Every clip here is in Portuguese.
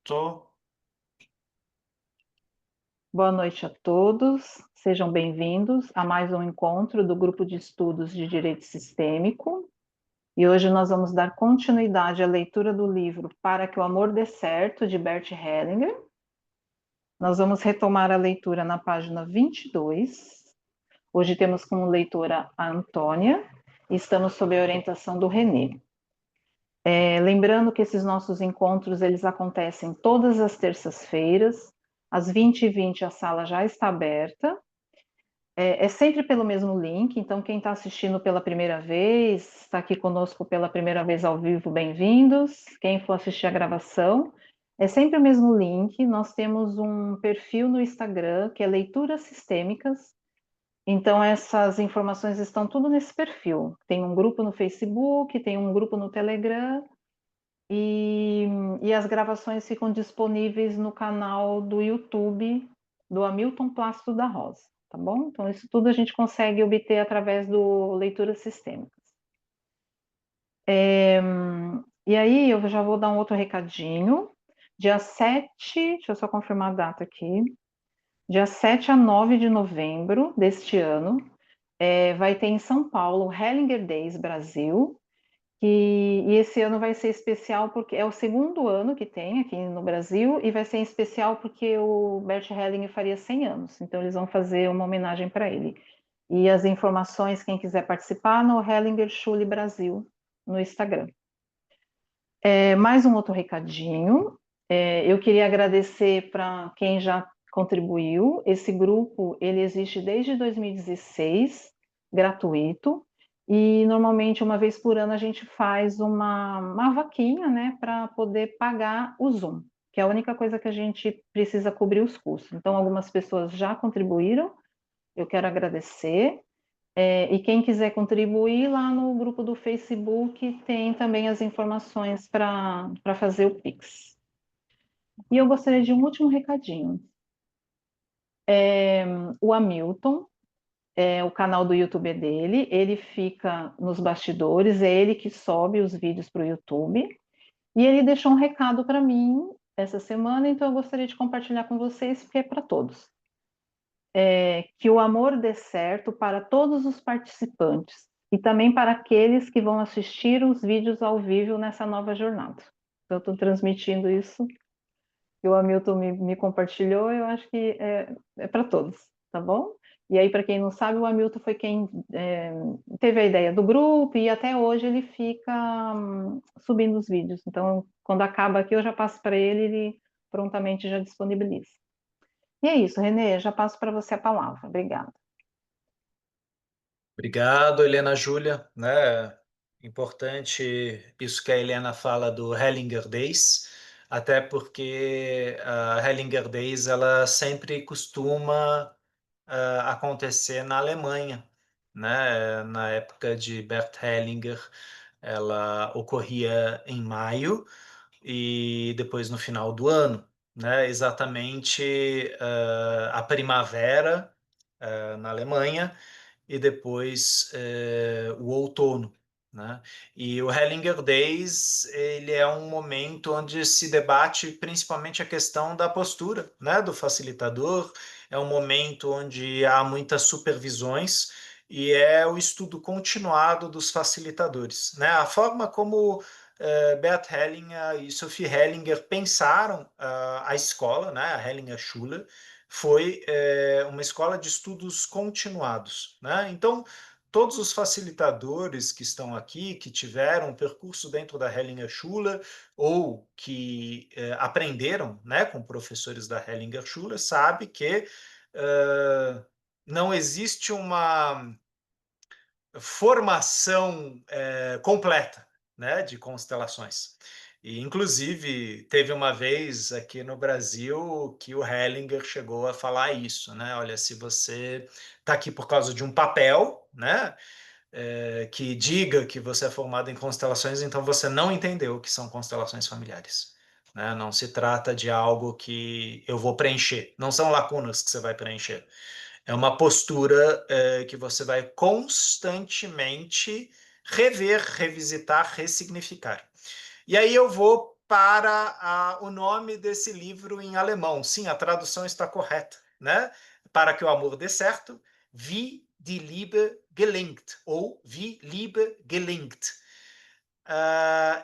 Tô. Boa noite a todos, sejam bem-vindos a mais um encontro do Grupo de Estudos de Direito Sistêmico. E hoje nós vamos dar continuidade à leitura do livro Para que o Amor Dê Certo, de Bert Hellinger. Nós vamos retomar a leitura na página 22. Hoje temos como leitora a Antônia e estamos sob a orientação do Renê. Lembrando que esses nossos encontros eles acontecem todas as terças-feiras, às 20h20 a sala já está aberta. É sempre pelo mesmo link, então quem está assistindo pela primeira vez, está aqui conosco pela primeira vez ao vivo, bem-vindos. Quem for assistir a gravação, é sempre o mesmo link. Nós temos um perfil no Instagram que é Leituras Sistêmicas, então essas informações estão tudo nesse perfil. Tem um grupo no Facebook, tem um grupo no Telegram, e as gravações ficam disponíveis no canal do YouTube do Hamilton Plácido da Rosa, tá bom? Então, isso tudo a gente consegue obter através do Leituras Sistêmicas. E aí, eu já vou dar um outro recadinho. Dia 7, deixa eu só confirmar a data aqui. Dia 7 a 9 de novembro deste ano, vai ter em São Paulo o Hellinger Days Brasil. E esse ano vai ser especial porque é o segundo ano que tem aqui no Brasil e vai ser especial porque o Bert Hellinger faria 100 anos, então eles vão fazer uma homenagem para ele. E as informações, quem quiser participar, no Hellinger Schule Brasil, no Instagram. Mais um outro recadinho, eu queria agradecer para quem já contribuiu. Esse grupo, ele existe desde 2016, gratuito, e normalmente uma vez por ano a gente faz uma vaquinha, né, para poder pagar o Zoom, que é a única coisa que a gente precisa cobrir os custos. Então, algumas pessoas já contribuíram, eu quero agradecer. E quem quiser contribuir, lá no grupo do Facebook tem também as informações para fazer o Pix. E eu gostaria de um último recadinho. O Hamilton, o canal do YouTube é dele, ele fica nos bastidores, é ele que sobe os vídeos para o YouTube. E ele deixou um recado para mim essa semana, então eu gostaria de compartilhar com vocês, porque é para todos. Que o amor dê certo para todos os participantes e também para aqueles que vão assistir os vídeos ao vivo nessa nova jornada. Então, eu estou transmitindo isso, que o Hamilton me compartilhou, eu acho que é para todos, tá bom? E aí, para quem não sabe, o Hamilton foi quem teve a ideia do grupo e até hoje ele fica subindo os vídeos. Então, quando acaba aqui, eu já passo para ele, ele prontamente já disponibiliza. E é isso, Renê, já passo para você a palavra. Obrigada. Obrigado, Helena Júlia, né? Importante isso que a Helena fala do Hellinger Days, até porque a Hellinger Days ela sempre costuma acontecer na Alemanha, né? Na época de Bert Hellinger, ela ocorria em maio e depois no final do ano, né? Exatamente a primavera na Alemanha e depois o outono, né? E o Hellinger Days, ele é um momento onde se debate principalmente a questão da postura, né, do facilitador, é um momento onde há muitas supervisões e é o estudo continuado dos facilitadores, né? A forma como Bert Hellinger e Sophie Hellinger pensaram a escola, né, a Hellinger Schule, foi uma escola de estudos continuados, né? Então, todos os facilitadores que estão aqui, que tiveram um percurso dentro da Hellinger Schule ou que aprenderam, né, com professores da Hellinger Schule, sabe que não existe uma formação completa, né, de constelações. E, inclusive, teve uma vez aqui no Brasil que o Hellinger chegou a falar isso, né? Olha, se você está aqui por causa de um papel, né, que diga que você é formado em constelações, então você não entendeu o que são constelações familiares. Né? Não se trata de algo que eu vou preencher, não são lacunas que você vai preencher. É uma postura que você vai constantemente rever, revisitar, ressignificar. E aí eu vou para o nome desse livro em alemão. Sim, a tradução está correta, né? Para que o amor dê certo, wie die Liebe gelingt, ou wie Liebe gelingt.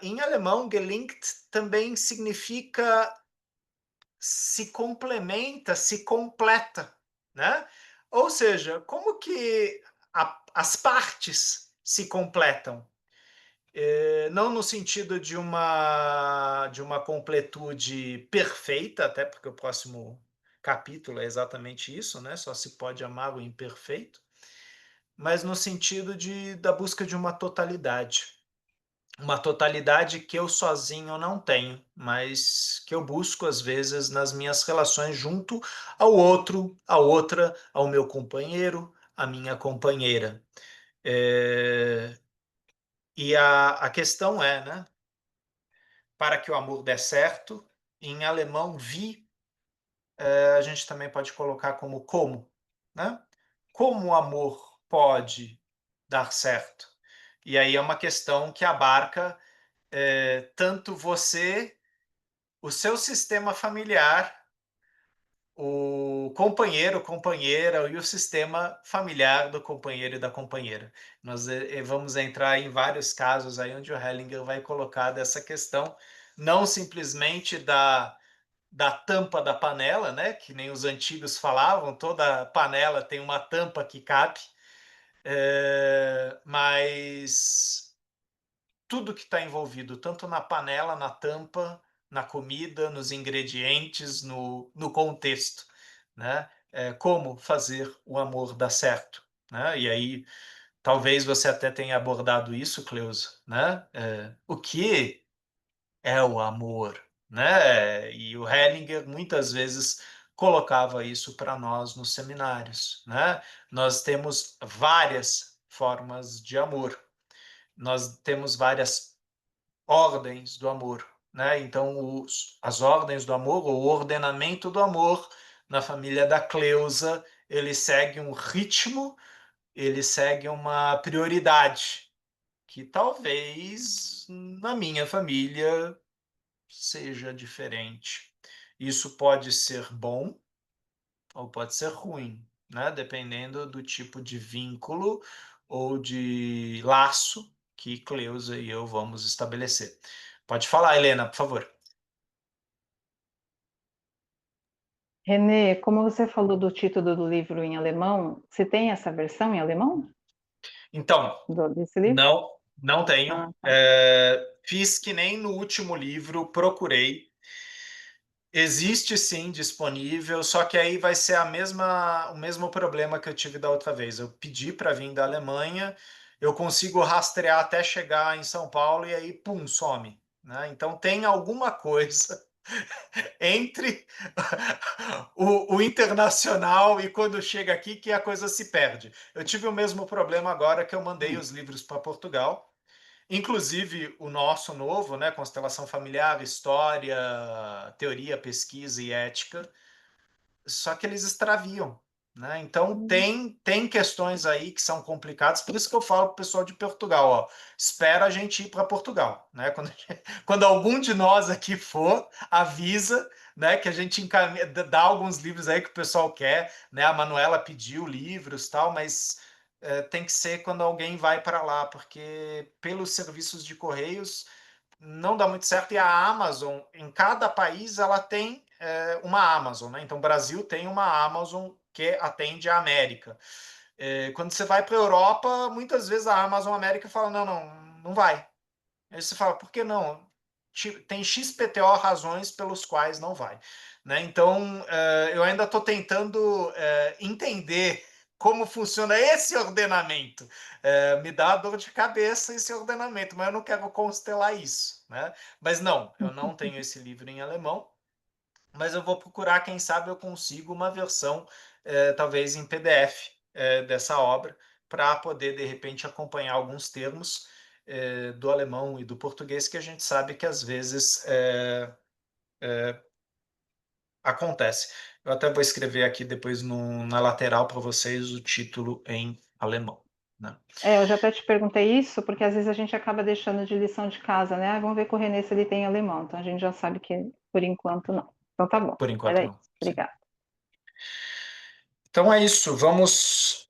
Em alemão, gelingt também significa se complementa, se completa, né? Ou seja, como que as partes se completam? Não no sentido de uma completude perfeita, até porque o próximo capítulo é exatamente isso, né? Só se pode amar o imperfeito, mas no sentido da busca de uma totalidade que eu sozinho não tenho, mas que eu busco às vezes nas minhas relações junto ao outro, à outra, ao meu companheiro, à minha companheira. É, e a questão é, né? Para que o amor dê certo, em alemão, wie, a gente também pode colocar como, né? Como o amor pode dar certo? E aí é uma questão que abarca tanto você, o seu sistema familiar, o companheiro, companheira e o sistema familiar do companheiro e da companheira. Nós vamos entrar em vários casos aí onde o Hellinger vai colocar dessa questão, não simplesmente da tampa da panela, né? Que nem os antigos falavam, toda panela tem uma tampa que cabe, mas tudo que está envolvido, tanto na panela, na tampa, na comida, nos ingredientes, no contexto, né? Como fazer o amor dar certo, né? E aí, talvez você até tenha abordado isso, Cleusa, né? O que é o amor, né? E o Hellinger muitas vezes colocava isso para nós nos seminários, né? Nós temos várias formas de amor, nós temos várias ordens do amor, né? Então, as ordens do amor, ou o ordenamento do amor na família da Cleusa, ele segue um ritmo, ele segue uma prioridade, que talvez na minha família seja diferente. Isso pode ser bom ou pode ser ruim, né? Dependendo do tipo de vínculo ou de laço que Cleusa e eu vamos estabelecer. Pode falar, Helena, por favor. Renê, como você falou do título do livro em alemão, você tem essa versão em alemão Então, desse livro? não tenho. Ah, tá. Fiz que nem no último livro, procurei. Existe sim disponível, só que aí vai ser o mesmo problema que eu tive da outra vez. Eu pedi para vir da Alemanha, eu consigo rastrear até chegar em São Paulo e aí, pum, some, né? Então tem alguma coisa entre o internacional e quando chega aqui que a coisa se perde. Eu tive o mesmo problema agora que eu mandei os livros para Portugal. Inclusive o nosso novo, né, Constelação Familiar, História, Teoria, Pesquisa e Ética, só que eles extraviam, né? Então tem questões aí que são complicadas, por isso que eu falo para o pessoal de Portugal, ó, espera a gente ir para Portugal, né? Quando algum de nós aqui for, avisa, né, que a gente encaminha, dá alguns livros aí que o pessoal quer, né? A Manuela pediu livros, tal, mas tem que ser quando alguém vai para lá, porque pelos serviços de correios não dá muito certo. E a Amazon, em cada país, ela tem uma Amazon, né? Então, o Brasil tem uma Amazon que atende a América. Quando você vai para a Europa, muitas vezes a Amazon América fala: não, não, não vai. Aí você fala: por que não? Tem XPTO razões pelos quais não vai. Né? Então, eu ainda estou tentando entender como funciona esse ordenamento. Me dá dor de cabeça esse ordenamento, mas eu não quero constelar isso. Né? Mas não, eu não tenho esse livro em alemão, mas eu vou procurar, quem sabe eu consigo uma versão, talvez em PDF, dessa obra, para poder, de repente, acompanhar alguns termos do alemão e do português que a gente sabe que às vezes acontece. Eu até vou escrever aqui depois na lateral para vocês o título em alemão. né? Eu já até te perguntei isso, porque às vezes a gente acaba deixando de lição de casa, né? Vamos ver com o Renê se ele tem alemão. Então a gente já sabe que por enquanto não. Então tá bom. Por enquanto, Era não. isso. Sim. Obrigada. Então é isso. Vamos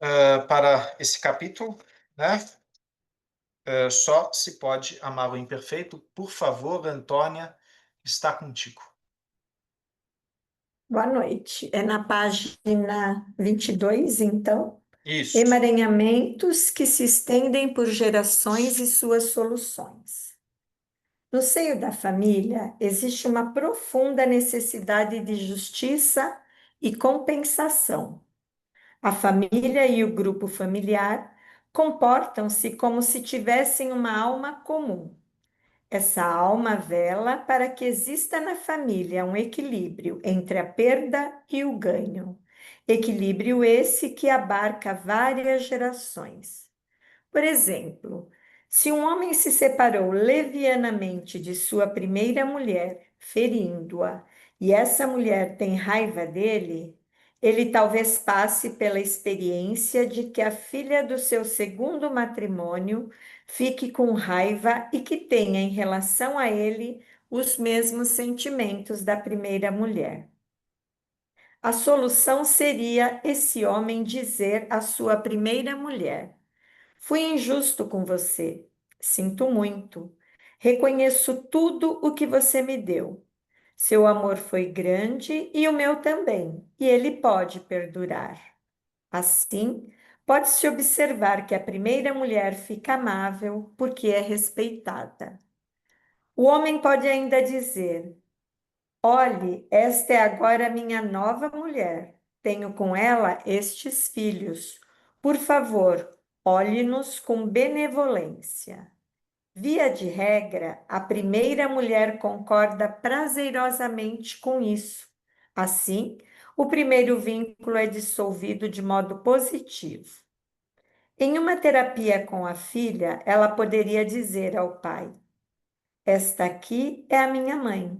para esse capítulo, né? Só se pode amar o imperfeito. Por favor, Antônia, está contigo. Boa noite. É na página 22, então. Isso. Emaranhamentos que se estendem por gerações e suas soluções. No seio da família, existe uma profunda necessidade de justiça e compensação. A família e o grupo familiar comportam-se como se tivessem uma alma comum. Essa alma vela para que exista na família um equilíbrio entre a perda e o ganho. Equilíbrio esse que abarca várias gerações. Por exemplo, se um homem se separou levianamente de sua primeira mulher, ferindo-a, e essa mulher tem raiva dele, ele talvez passe pela experiência de que a filha do seu segundo matrimônio fique com raiva e que tenha em relação a ele os mesmos sentimentos da primeira mulher. A solução seria esse homem dizer à sua primeira mulher: fui injusto com você. Sinto muito. Reconheço tudo o que você me deu. Seu amor foi grande e o meu também, e ele pode perdurar. Assim, pode-se observar que a primeira mulher fica amável porque é respeitada. O homem pode ainda dizer: olhe, esta é agora minha nova mulher. Tenho com ela estes filhos. Por favor, olhe-nos com benevolência. Via de regra, a primeira mulher concorda prazerosamente com isso. Assim, o primeiro vínculo é dissolvido de modo positivo. Em uma terapia com a filha, ela poderia dizer ao pai: esta aqui é a minha mãe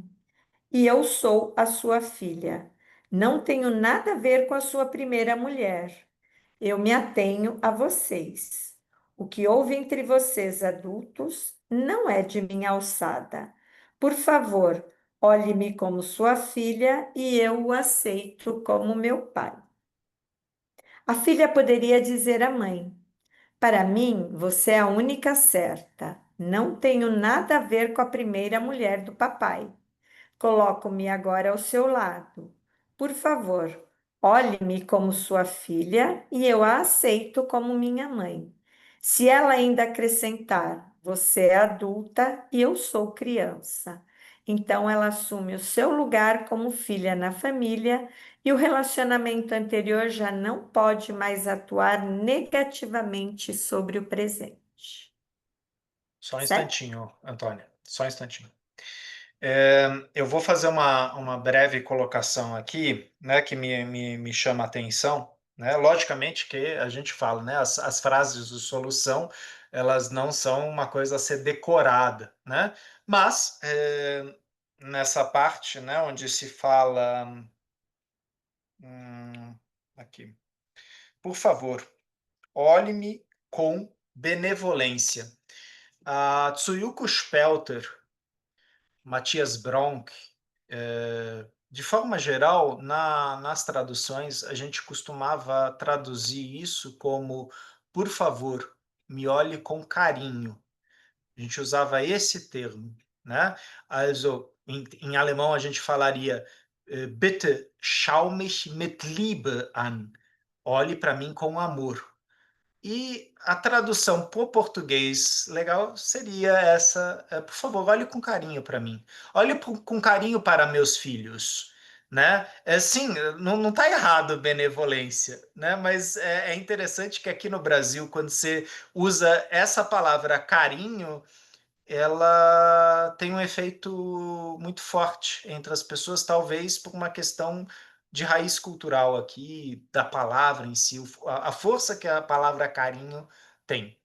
e eu sou a sua filha. Não tenho nada a ver com a sua primeira mulher. Eu me atenho a vocês. O que houve entre vocês adultos não é de minha alçada. Por favor, olhe-me como sua filha e eu o aceito como meu pai. A filha poderia dizer à mãe: para mim, você é a única certa. Não tenho nada a ver com a primeira mulher do papai. Coloco-me agora ao seu lado. Por favor, olhe-me como sua filha e eu a aceito como minha mãe. Se ela ainda acrescentar, você é adulta e eu sou criança. Então ela assume o seu lugar como filha na família e o relacionamento anterior já não pode mais atuar negativamente sobre o presente. Só um Certo? instantinho, Antônia. Só um instantinho. Eu vou fazer uma breve colocação aqui, né, que me chama a atenção, né? Logicamente que a gente fala, né, as frases de solução, elas não são uma coisa a ser decorada, né? Mas nessa parte, né, onde se fala aqui, por favor, olhe-me com benevolência. A Tsuyuko Spelter, Matthias Bronk, de forma geral, nas traduções, a gente costumava traduzir isso como, por favor, me olhe com carinho. A gente usava esse termo, né? Also, em alemão a gente falaria, bitte schau mich mit Liebe an. Olhe para mim com amor. E a tradução para o português legal seria essa, por favor, olhe com carinho para mim. Olhe com carinho para meus filhos, né? Sim, não está errado benevolência, né? Mas é interessante que aqui no Brasil, quando você usa essa palavra carinho, ela tem um efeito muito forte entre as pessoas, talvez por uma questão de raiz cultural aqui, da palavra em si, a força que a palavra carinho tem.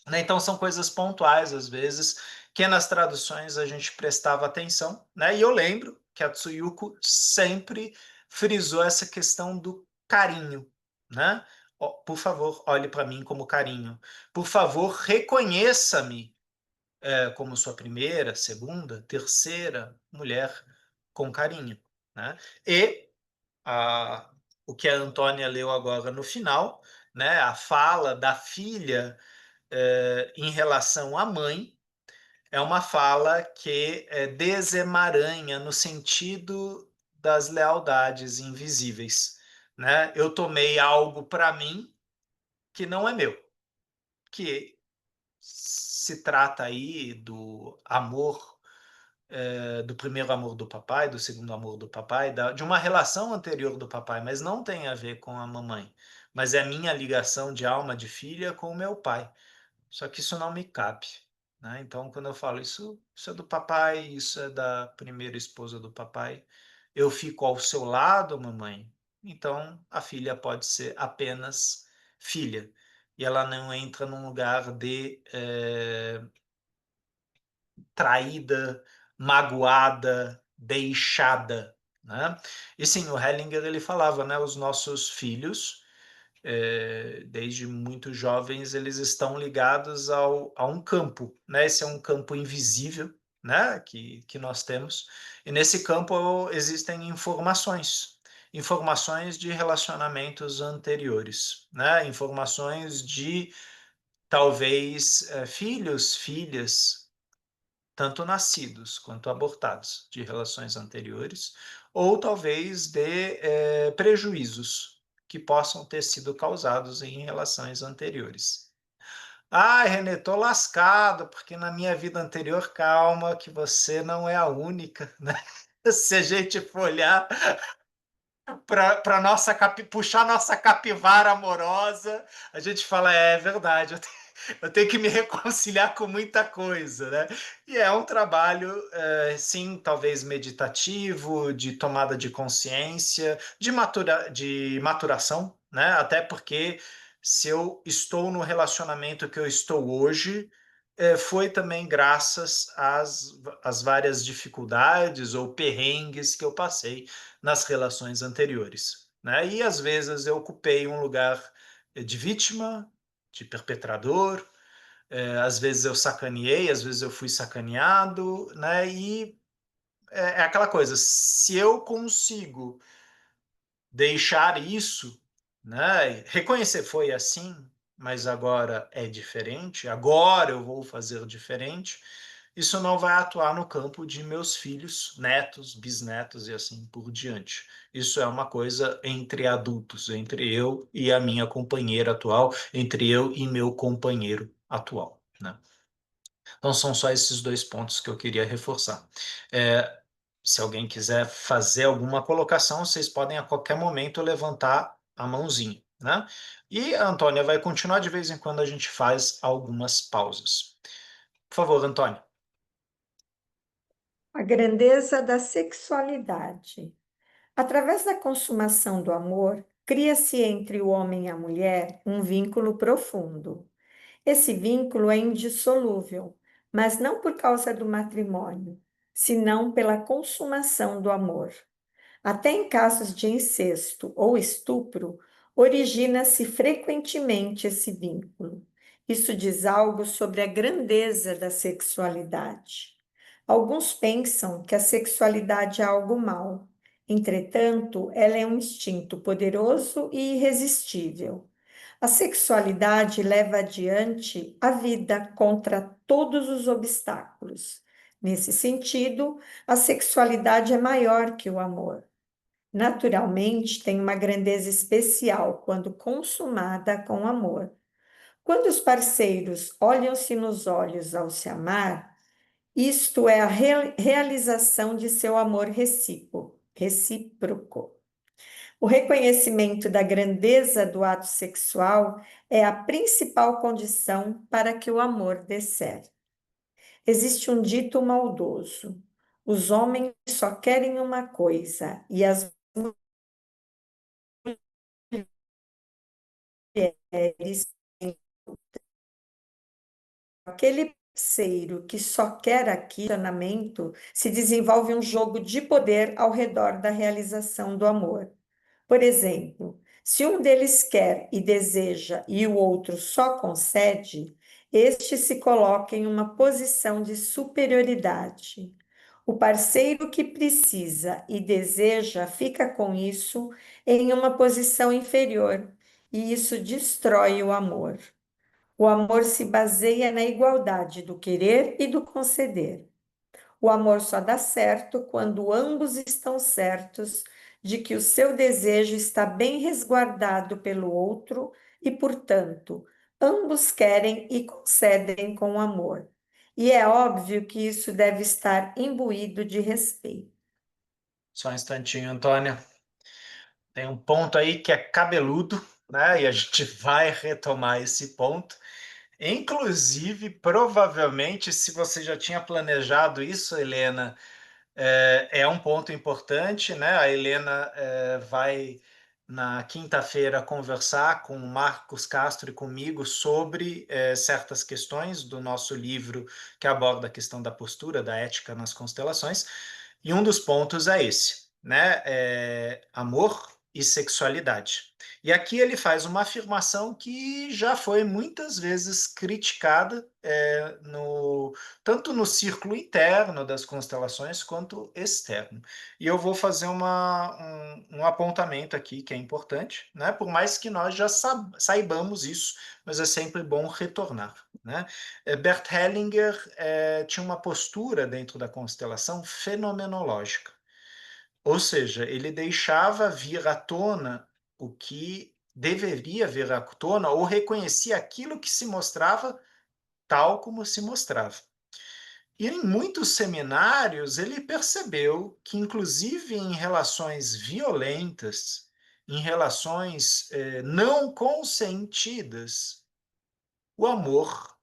Né? Então, são coisas pontuais, às vezes, que nas traduções a gente prestava atenção. Né? E eu lembro que a Tsuyuko sempre frisou essa questão do carinho. Né? por favor, olhe para mim como carinho. Por favor, reconheça-me como sua primeira, segunda, terceira mulher com carinho, né? E a, o que a Antônia leu agora no final, né? A fala da filha em relação à mãe é uma fala que desemaranha no sentido das lealdades invisíveis, né? Eu tomei algo para mim que não é meu, que se trata aí do amor, do primeiro amor do papai, do segundo amor do papai, de uma relação anterior do papai, mas não tem a ver com a mamãe, mas é a minha ligação de alma de filha com o meu pai. Só que isso não me cabe, né? Então, quando eu falo isso é do papai, isso é da primeira esposa do papai, eu fico ao seu lado, mamãe. Então, a filha pode ser apenas filha. E ela não entra num lugar de traída, magoada, deixada, né? E sim, o Hellinger ele falava, né? Os nossos filhos desde muito jovens, eles estão ligados a um campo, né? Esse é um campo invisível, né? Que nós temos. E nesse campo existem informações, informações de relacionamentos anteriores, né? Informações de talvez filhos, filhas, tanto nascidos quanto abortados de relações anteriores, ou talvez de prejuízos que possam ter sido causados em relações anteriores. Ah, Renê, tô lascado, porque na minha vida anterior, calma, que você não é a única, né? Se a gente for olhar para nossa puxar nossa capivara amorosa, a gente fala, é verdade, eu tenho que me reconciliar com muita coisa, né? E é um trabalho, sim, talvez meditativo, de tomada de consciência, de maturação, né? Até porque se eu estou no relacionamento que eu estou hoje, foi também graças às várias dificuldades ou perrengues que eu passei nas relações anteriores, né? E às vezes eu ocupei um lugar de vítima, de perpetrador, às vezes eu sacaneei, às vezes eu fui sacaneado, né? E é aquela coisa, se eu consigo deixar isso, né? Reconhecer foi assim, mas agora é diferente, agora eu vou fazer diferente. Isso não vai atuar no campo de meus filhos, netos, bisnetos e assim por diante. Isso é uma coisa entre adultos, entre eu e a minha companheira atual, entre eu e meu companheiro atual, né? Então são só esses dois pontos que eu queria reforçar. Se alguém quiser fazer alguma colocação, vocês podem a qualquer momento levantar a mãozinha, né? E a Antônia vai continuar, de vez em quando a gente faz algumas pausas. Por favor, Antônia. A grandeza da sexualidade. Através da consumação do amor, cria-se entre o homem e a mulher um vínculo profundo. Esse vínculo é indissolúvel, mas não por causa do matrimônio, senão pela consumação do amor. Até em casos de incesto ou estupro, origina-se frequentemente esse vínculo. Isso diz algo sobre a grandeza da sexualidade. Alguns pensam que a sexualidade é algo mau. Entretanto, ela é um instinto poderoso e irresistível. A sexualidade leva adiante a vida contra todos os obstáculos. Nesse sentido, a sexualidade é maior que o amor. Naturalmente, tem uma grandeza especial quando consumada com amor. Quando os parceiros olham-se nos olhos ao se amar, isto é a realização de seu amor recíproco. O reconhecimento da grandeza do ato sexual é a principal condição para que o amor dê certo. Existe um dito maldoso: os homens só querem uma coisa e as mulheres aquele parceiro que só quer aqui relacionamento, se desenvolve um jogo de poder ao redor da realização do amor. Por exemplo, Se um deles quer e deseja e o outro só concede, este se coloca em uma posição de superioridade. O parceiro que precisa e deseja fica com isso em uma posição inferior, e isso destrói o amor. O amor se baseia na igualdade do querer e do conceder. O amor só dá certo quando ambos estão certos de que o seu desejo está bem resguardado pelo outro e, portanto, ambos querem e concedem com amor. E é óbvio que isso deve estar imbuído de respeito. Só um instantinho, Antônia. Tem um ponto aí que é cabeludo, né? E a gente vai retomar esse ponto. Inclusive, provavelmente, se você já tinha planejado isso, Helena, é um ponto importante, né? A Helena vai na quinta-feira conversar com o Marcos Castro e comigo sobre certas questões do nosso livro que aborda a questão da postura, da ética nas constelações, e um dos pontos é esse, né? Amor e sexualidade. E aqui ele faz uma afirmação que já foi muitas vezes criticada tanto no círculo interno das constelações quanto externo. E eu vou fazer um apontamento aqui que é importante, né? Por mais que nós já saibamos isso, mas é sempre bom retornar. Né? Bert Hellinger tinha uma postura dentro da constelação fenomenológica, ou seja, ele deixava vir à tona o que deveria vir à tona ou reconhecia aquilo que se mostrava tal como se mostrava. E em muitos seminários ele percebeu que, inclusive em relações violentas, em relações não consentidas, o amor,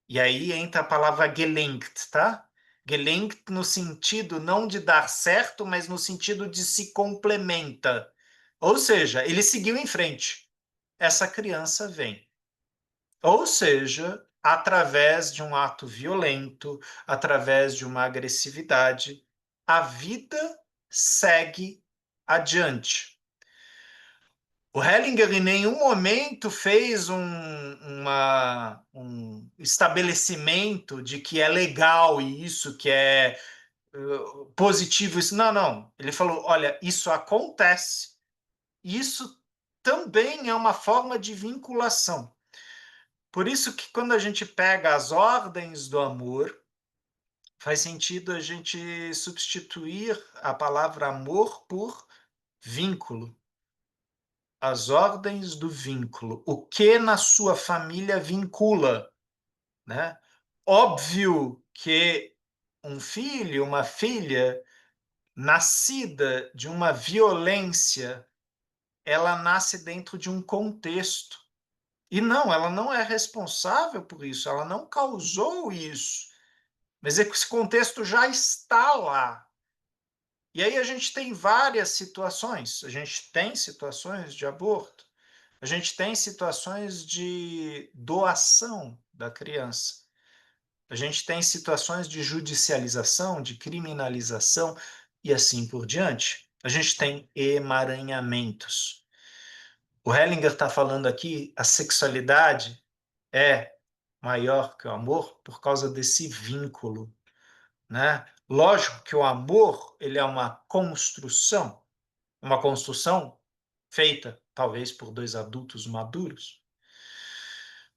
e aí entra a palavra gelenkt, tá? Gelenkt no sentido não de dar certo, mas no sentido de se complementa. Ou seja, ele seguiu em frente. Essa criança vem. Ou seja, através de um ato violento, através de uma agressividade, a vida segue adiante. O Hellinger em nenhum momento fez um estabelecimento de que é legal isso, que é positivo isso. Não, não. Ele falou: olha, isso acontece. Isso também é uma forma de vinculação. Por isso que quando a gente pega as ordens do amor, faz sentido a gente substituir a palavra amor por vínculo. As ordens do vínculo. O que na sua família vincula, né? Óbvio que um filho, uma filha, nascida de uma violência, ela nasce dentro de um contexto. E não, ela não é responsável por isso, ela não causou isso. Mas esse contexto já está lá. E aí a gente tem várias situações. A gente tem situações de aborto, a gente tem situações de doação da criança, a gente tem situações de judicialização, de criminalização e assim por diante. A gente tem emaranhamentos. O Hellinger está falando aqui, a sexualidade é maior que o amor por causa desse vínculo, né? Lógico que o amor ele é uma construção feita talvez por dois adultos maduros.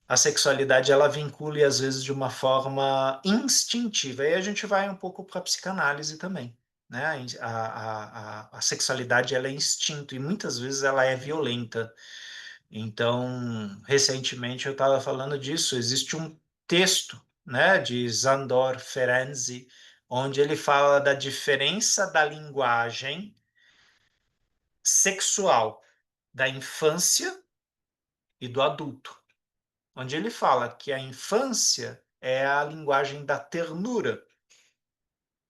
A sexualidade ela vincula e às vezes de uma forma instintiva. Aí a gente vai um pouco para a psicanálise também, né? A sexualidade ela é instinto e muitas vezes ela é violenta. Então, recentemente eu estava falando disso. Existe um texto, né, de Sándor Ferenczi, onde ele fala da diferença da linguagem sexual da infância e do adulto, onde ele fala que a infância é a linguagem da ternura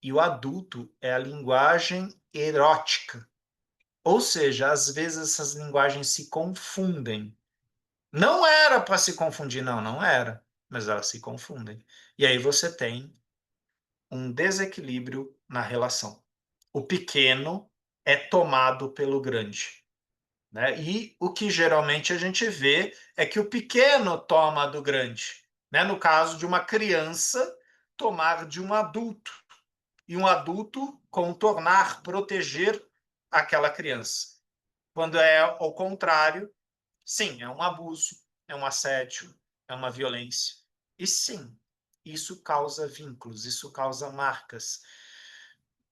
e o adulto é a linguagem erótica. Ou seja, às vezes essas linguagens se confundem. Não era para se confundir, não, não era, mas elas se confundem. E aí você tem um desequilíbrio na relação. O pequeno é tomado pelo grande. né? E o que geralmente a gente vê é que o pequeno toma do grande, né? No caso de uma criança tomar de um adulto, e um adulto contornar, proteger aquela criança. Quando é ao contrário, sim, é um abuso, é um assédio, é uma violência. E sim, isso causa vínculos, isso causa marcas,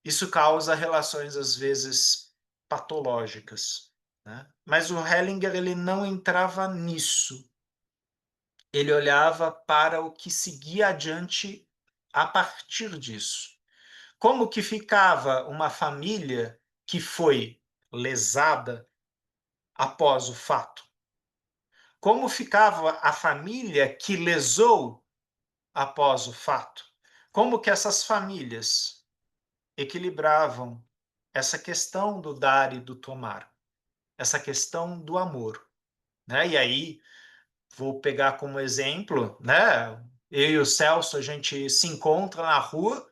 isso causa relações, às vezes, patológicas, né? Mas o Hellinger ele não entrava nisso. Ele olhava para o que seguia adiante a partir disso. Como que ficava uma família que foi lesada após o fato? Como ficava a família que lesou após o fato? Como que essas famílias equilibravam essa questão do dar e do tomar, essa questão do amor, né? E aí vou pegar como exemplo, né? Eu e o Celso, a gente se encontra na rua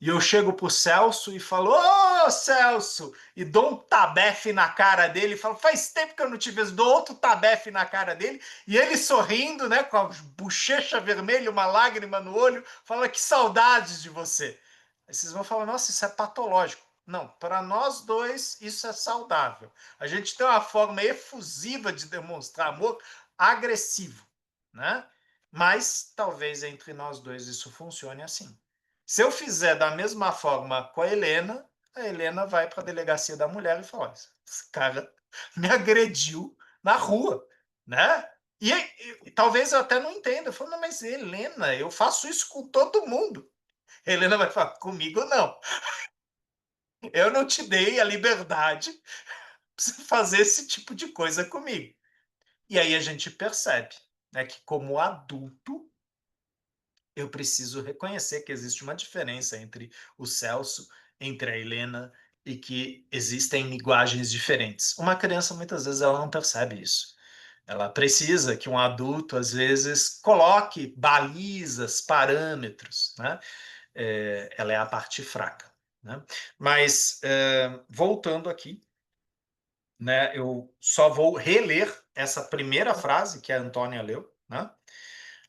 e eu chego pro Celso e falo: Ô, Celso! E dou um tabefe na cara dele. E falo: faz tempo que eu não te vejo. Dou outro tabefe na cara dele. E ele sorrindo, né? Com a bochecha vermelha, uma lágrima no olho, fala: que saudades de você. Aí vocês vão falar: nossa, isso é patológico. Não, para nós dois isso é saudável. A gente tem uma forma efusiva de demonstrar amor, agressivo, né? Mas talvez entre nós dois isso funcione assim. Se eu fizer da mesma forma com a Helena vai para a delegacia da mulher e fala: esse cara me agrediu na rua, né? E talvez eu até não entenda. Eu falo: não, mas Helena, eu faço isso com todo mundo. A Helena vai falar: comigo não. Eu não te dei a liberdade para você fazer esse tipo de coisa comigo. E aí a gente percebe, né, que como adulto eu preciso reconhecer que existe uma diferença entre o Celso, entre a Helena, e que existem linguagens diferentes. Uma criança, muitas vezes, ela não percebe isso. Ela precisa que um adulto, às vezes, coloque balizas, parâmetros, né? Ela é a parte fraca, né? Mas, voltando aqui, né, eu só vou reler essa primeira frase que a Antônia leu, né?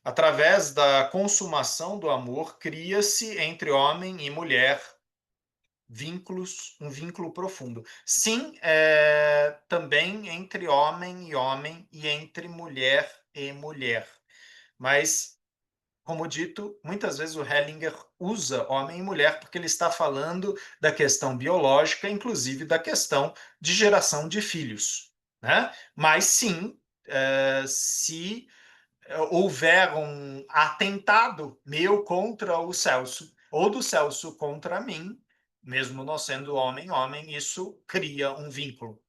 Através da consumação do amor, cria-se entre homem e mulher um vínculo profundo. Sim, também entre homem e entre mulher e mulher. Mas, como dito, muitas vezes o Hellinger usa homem e mulher porque ele está falando da questão biológica, inclusive da questão de geração de filhos, né? Mas sim, se houver um atentado meu contra o Celso, ou do Celso contra mim, mesmo nós sendo homem, isso cria um vínculo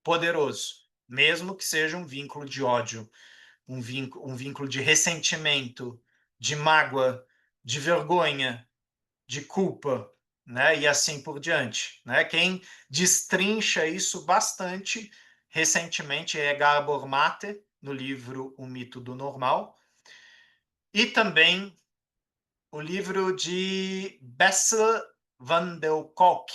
poderoso, mesmo que seja um vínculo de ódio, um vínculo de ressentimento, de mágoa, de vergonha, de culpa, né? E assim por diante, né? Quem destrincha isso bastante recentemente é Gabor Mate, no livro O Mito do Normal, e também o livro de Bessel van der Kolk,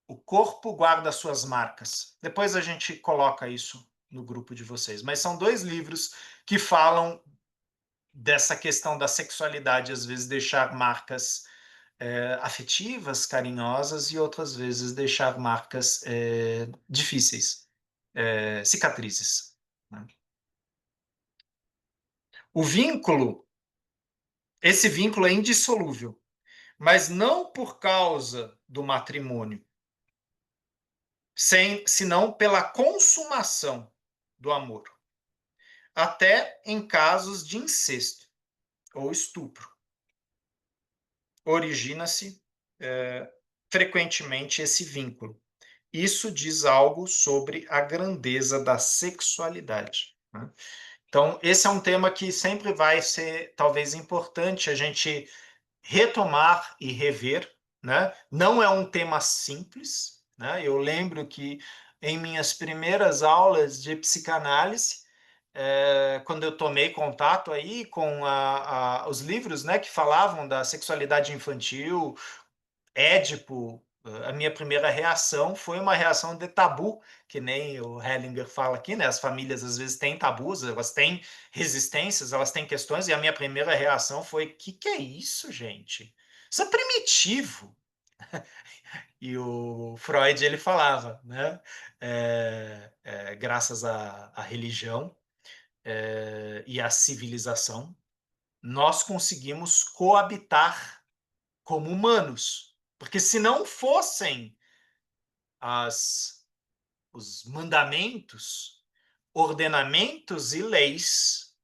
O Corpo Guarda Suas Marcas. Depois a gente coloca isso no grupo de vocês. Mas são dois livros que falam dessa questão da sexualidade, às vezes deixar marcas afetivas, carinhosas, e outras vezes deixar marcas difíceis, cicatrizes, né? O vínculo, esse vínculo é indissolúvel, mas não por causa do matrimônio, senão pela consumação do amor, até em casos de incesto ou estupro. Origina-se frequentemente esse vínculo. Isso diz algo sobre a grandeza da sexualidade, né? Então, esse é um tema que sempre vai ser, talvez, importante a gente retomar e rever, né? Não é um tema simples, né? Eu lembro que em minhas primeiras aulas de psicanálise, quando eu tomei contato aí com os livros, né, que falavam da sexualidade infantil, Édipo, A minha primeira reação foi uma reação de tabu, que nem o Hellinger fala aqui, né? As famílias às vezes têm tabus, elas têm resistências, elas têm questões, e a minha primeira reação foi: que é isso, gente? Isso é primitivo. E o Freud ele falava, né? Graças à religião e à civilização, nós conseguimos coabitar como humanos, porque se não fossem as, os mandamentos, ordenamentos e leis,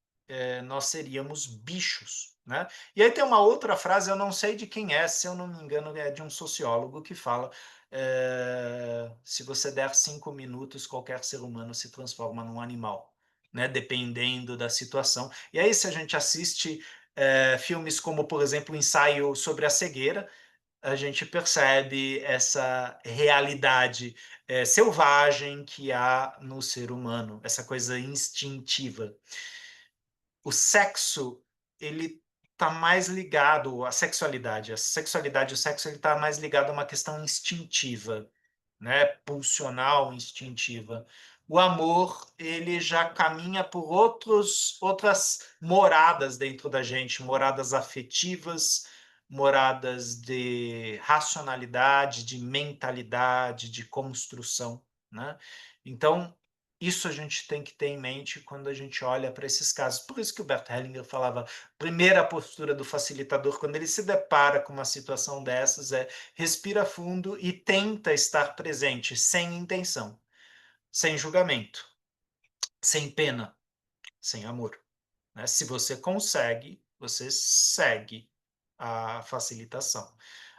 nós seríamos bichos, né? E aí tem uma outra frase, eu não sei de quem é, se eu não me engano, é de um sociólogo que fala: se você der 5 minutos, qualquer ser humano se transforma num animal, né? Dependendo da situação. E aí, se a gente assiste filmes como, por exemplo, o Ensaio sobre a Cegueira, a gente percebe essa realidade selvagem que há no ser humano, essa coisa instintiva. O sexo, ele está mais ligado à sexualidade. A sexualidade, o sexo, ele está mais ligado a uma questão instintiva, né? Pulsional, instintiva. O amor, ele já caminha por outras moradas dentro da gente, moradas afetivas, moradas de racionalidade, de mentalidade, de construção, né? Então, isso a gente tem que ter em mente quando a gente olha para esses casos. Por isso que o Bert Hellinger falava, primeira postura do facilitador, quando ele se depara com uma situação dessas, é: respira fundo e tenta estar presente, sem intenção, sem julgamento, sem pena, sem amor, né? Se você consegue, você segue a facilitação.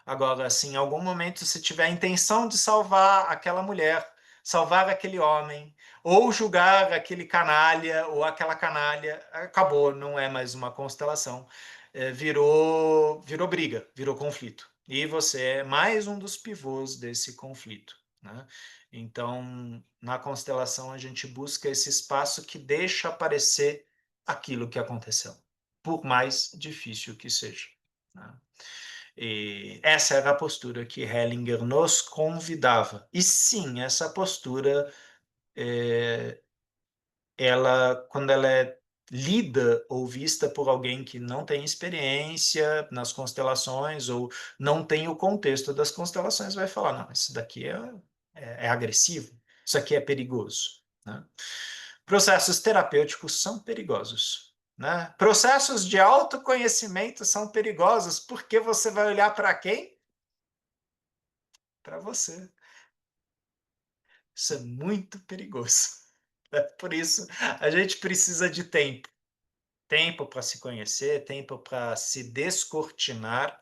Agora, se em algum momento você tiver a intenção de salvar aquela mulher, salvar aquele homem, ou julgar aquele canalha ou aquela canalha, acabou, não é mais uma constelação. Virou briga, virou conflito. E você é mais um dos pivôs desse conflito, né? Então, na constelação, a gente busca esse espaço que deixa aparecer aquilo que aconteceu, por mais difícil que seja, né? E essa era a postura que Hellinger nos convidava. E sim, essa postura, quando ela é lida ou vista por alguém que não tem experiência nas constelações ou não tem o contexto das constelações, vai falar: não, isso daqui é agressivo, isso aqui é perigoso, né? Processos terapêuticos são perigosos, né? Processos de autoconhecimento são perigosos, porque você vai olhar para quem? Para você. Isso é muito perigoso. Por isso, a gente precisa de tempo. Tempo para se conhecer, tempo para se descortinar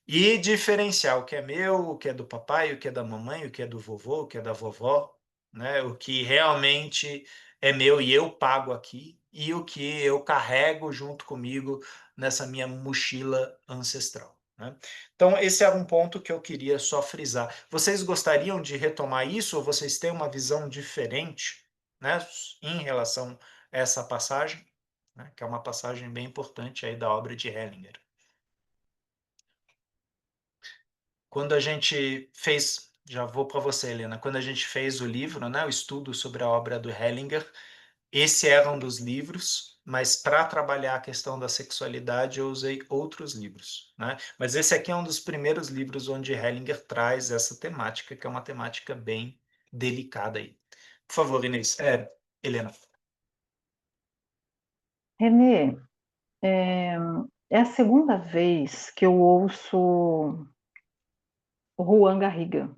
e diferenciar o que é meu, o que é do papai, o que é da mamãe, o que é do vovô, o que é da vovó, né? O que realmente é meu e eu pago aqui, e o que eu carrego junto comigo nessa minha mochila ancestral, né? Então, esse era um ponto que eu queria só frisar. Vocês gostariam de retomar isso, ou vocês têm uma visão diferente, né, em relação a essa passagem, né, que é uma passagem bem importante aí da obra de Hellinger? Quando a gente fez, já vou para você, Helena, quando a gente fez o livro, né, o estudo sobre a obra do Hellinger, esse era um dos livros, mas para trabalhar a questão da sexualidade eu usei outros livros, né? Mas esse aqui é um dos primeiros livros onde Hellinger traz essa temática, que é uma temática bem delicada aí. Por favor, Inês. Helena. Renê, é a segunda vez que eu ouço o Juan Garriga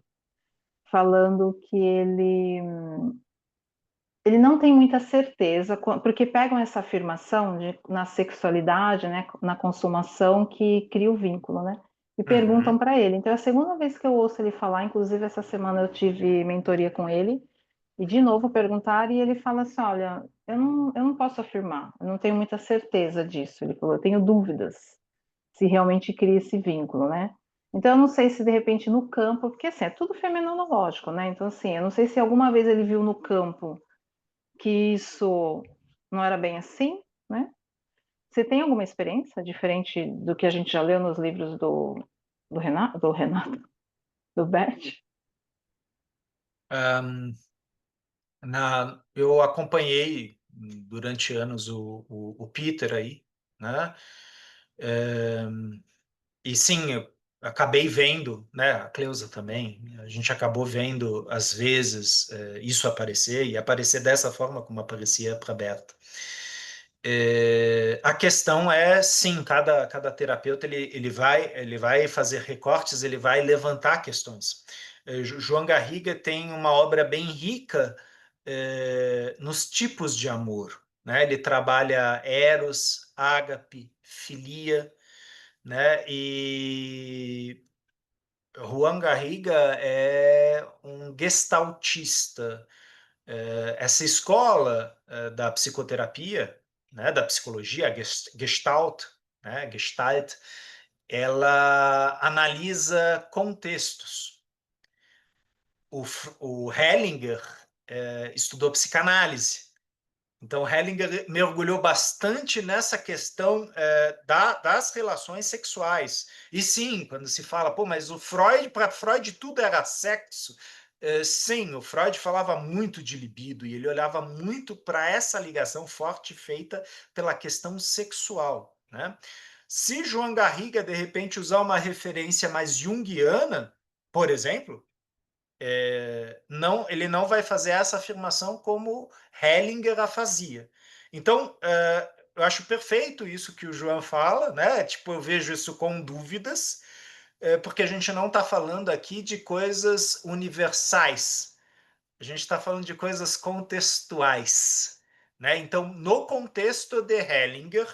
falando que ele não tem muita certeza, porque pegam essa afirmação na sexualidade, né, na consumação, que cria o vínculo, né? E perguntam Uhum. para ele. Então, é a segunda vez que eu ouço ele falar, inclusive essa semana eu tive mentoria com ele, e de novo perguntaram, e ele fala assim: olha, eu não posso afirmar, eu não tenho muita certeza disso. Ele falou: eu tenho dúvidas se realmente cria esse vínculo, né? Então, eu não sei se de repente no campo, porque assim, é tudo fenomenológico, né? Então, assim, eu não sei se alguma vez ele viu no campo que isso não era bem assim, né? Você tem alguma experiência diferente do que a gente já leu nos livros do Renato? do Bert? Ahm, eu acompanhei durante anos o Peter aí, né? E sim, eu acabei vendo, né? A Cleusa também. A gente acabou vendo às vezes isso aparecer e aparecer dessa forma como aparecia para Berta. A questão é, sim, cada terapeuta ele vai fazer recortes, ele vai levantar questões. João Garriga tem uma obra bem rica nos tipos de amor, né? Ele trabalha eros, ágape, filia, né? E Juan Garriga é um gestaltista. Essa escola da psicoterapia, né, da psicologia, a Gestalt, né, Gestalt, ela analisa contextos. O Hellinger estudou psicanálise. Então, Hellinger mergulhou bastante nessa questão das relações sexuais. E sim, quando se fala, pô, mas o Freud, para Freud tudo era sexo. Sim, o Freud falava muito de libido e ele olhava muito para essa ligação forte feita pela questão sexual, né? Se João Garriga, de repente, usar uma referência mais junguiana, por exemplo, não, ele não vai fazer essa afirmação como Hellinger a fazia. Então, eu acho perfeito isso que o João fala, né? Tipo, eu vejo isso com dúvidas, porque a gente não está falando aqui de coisas universais, a gente está falando de coisas contextuais, né? Então, no contexto de Hellinger,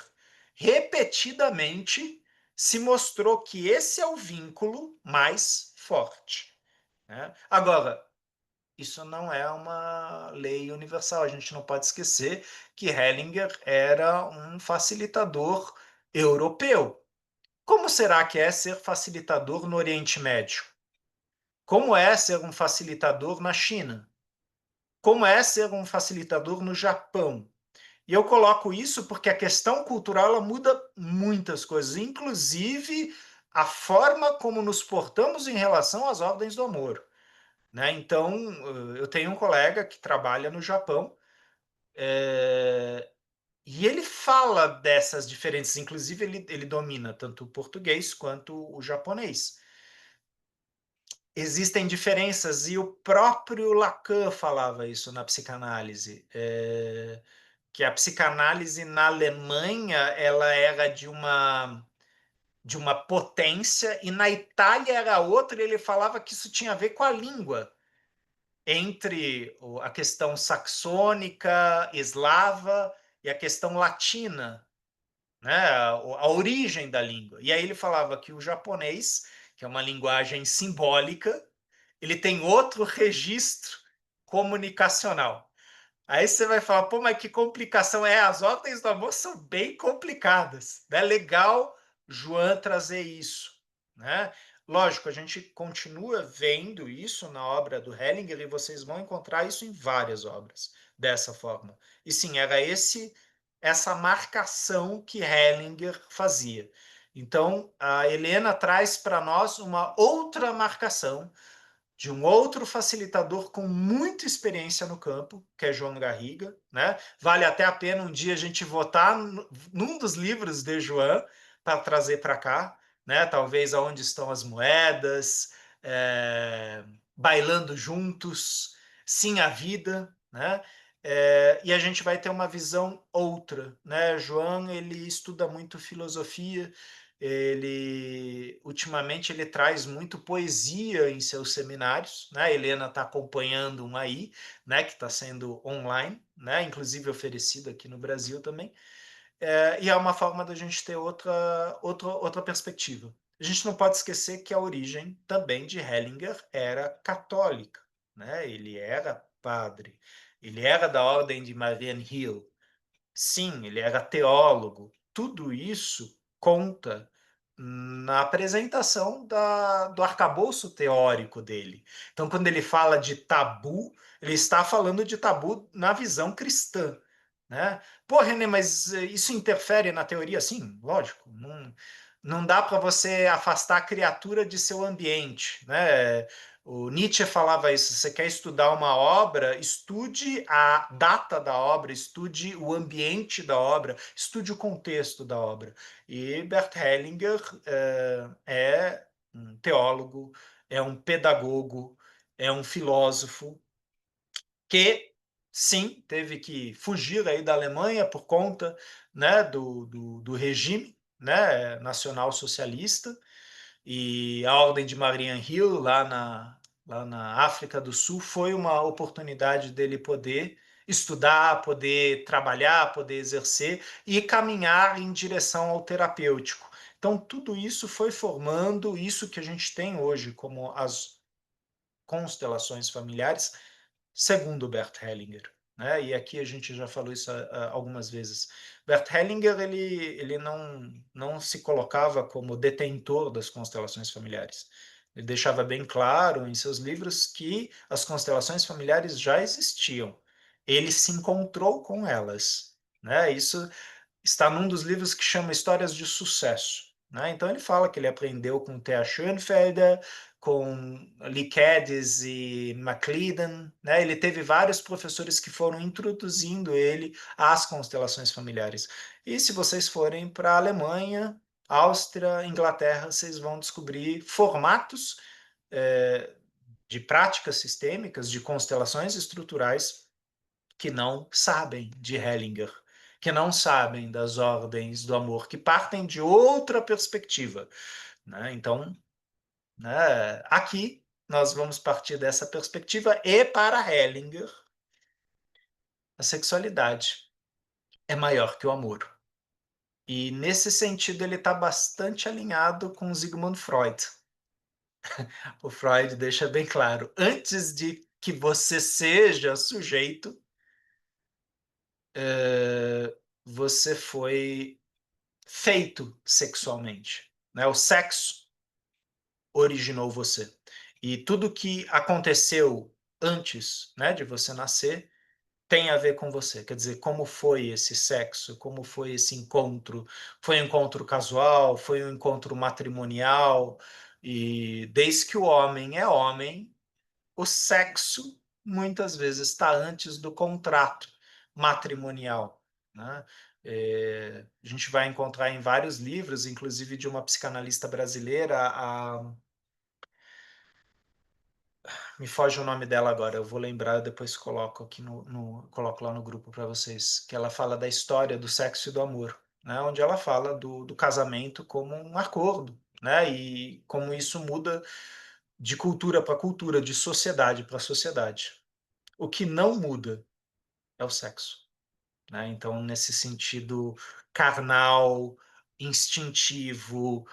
repetidamente se mostrou que esse é o vínculo mais forte, né? Agora, isso não é uma lei universal. A gente não pode esquecer que Hellinger era um facilitador europeu. Como será que é ser facilitador no Oriente Médio? Como é ser um facilitador na China? Como é ser um facilitador no Japão? E eu coloco isso porque a questão cultural ela muda muitas coisas, inclusive a forma como nos portamos em relação às ordens do amor, né? Então, eu tenho um colega que trabalha no Japão, e ele fala dessas diferenças, inclusive ele domina tanto o português quanto o japonês. Existem diferenças, e o próprio Lacan falava isso na psicanálise, que a psicanálise na Alemanha ela era de uma potência, e na Itália era outra, e ele falava que isso tinha a ver com a língua, entre a questão saxônica, eslava e a questão latina, né? A origem da língua. E aí ele falava que o japonês, que é uma linguagem simbólica, ele tem outro registro comunicacional. Aí você vai falar, pô, mas que complicação é? As ordens do amor são bem complicadas. É legal João trazer isso, né? Lógico, a gente continua vendo isso na obra do Hellinger e vocês vão encontrar isso em várias obras dessa forma. E sim, era essa marcação que Hellinger fazia. Então, a Helena traz para nós uma outra marcação de um outro facilitador com muita experiência no campo, que é João Garriga, né? Vale até a pena um dia a gente votar num dos livros de João para trazer para cá, né? Talvez Aonde Estão as Moedas, Bailando Juntos, Sim a Vida, né? E a gente vai ter uma visão outra, né? João ele estuda muito filosofia, ele ultimamente ele traz muito poesia em seus seminários, né? A Helena está acompanhando um aí, né? Que está sendo online, né? Inclusive oferecido aqui no Brasil também. E é uma forma da gente ter outra perspectiva. A gente não pode esquecer que a origem também de Hellinger era católica, né? Ele era padre, ele era da ordem de Marienhill. Sim, ele era teólogo. Tudo isso conta na apresentação do arcabouço teórico dele. Então, quando ele fala de tabu, ele está falando de tabu na visão cristã, né? Pô, René, mas isso interfere na teoria? Sim, lógico. não dá para você afastar a criatura de seu ambiente, né? O Nietzsche falava isso: você quer estudar uma obra, estude a data da obra, estude o ambiente da obra, estude o contexto da obra. E Bert Hellinger é um teólogo, é um pedagogo, é um filósofo que, sim, teve que fugir aí da Alemanha por conta, né, do regime, né, nacional socialista, e a Ordem de Mariannhill, lá na África do Sul, foi uma oportunidade dele poder estudar, poder trabalhar, poder exercer e caminhar em direção ao terapêutico. Então, tudo isso foi formando isso que a gente tem hoje como as constelações familiares, segundo Bert Hellinger. Né? E aqui a gente já falou isso algumas vezes. Bert Hellinger ele não se colocava como detentor das constelações familiares. Ele deixava bem claro em seus livros que as constelações familiares já existiam. Ele se encontrou com elas. Né? Isso está num dos livros que chama Histórias de Sucesso. Né? Então ele fala que ele aprendeu com Thea Schoenfelder, com Lee Caddies e MacLeod. Né? Ele teve vários professores que foram introduzindo ele às constelações familiares. E se vocês forem para a Alemanha, Áustria, Inglaterra, vocês vão descobrir formatos de práticas sistêmicas, de constelações estruturais que não sabem de Hellinger, que não sabem das ordens do amor, que partem de outra perspectiva. Né? Então, né, aqui nós vamos partir dessa perspectiva, e para Hellinger, a sexualidade é maior que o amor. E nesse sentido ele está bastante alinhado com Sigmund Freud. O Freud deixa bem claro, antes de que você seja sujeito, você foi feito sexualmente, né? O sexo originou você. E tudo que aconteceu antes, né, de você nascer tem a ver com você. Quer dizer, como foi esse sexo, como foi esse encontro? Foi um encontro casual, foi um encontro matrimonial? E desde que o homem é homem, o sexo muitas vezes está antes do contrato matrimonial. Né? A gente vai encontrar em vários livros, inclusive de uma psicanalista brasileira, me foge o nome dela agora, eu vou lembrar, depois coloco aqui coloco lá no grupo para vocês, que ela fala da história do sexo e do amor, né? Onde ela fala do casamento como um acordo, né? E como isso muda de cultura para cultura, de sociedade para sociedade. O que não muda é o sexo. Né? Então, nesse sentido carnal, instintivo,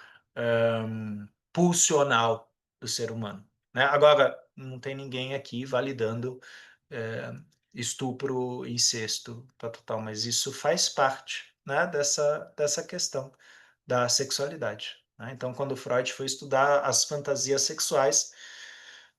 pulsional do ser humano. Né? Agora, não tem ninguém aqui validando estupro, incesto, tal, mas isso faz parte, né, dessa questão da sexualidade. Né? Então, quando Freud foi estudar as fantasias sexuais,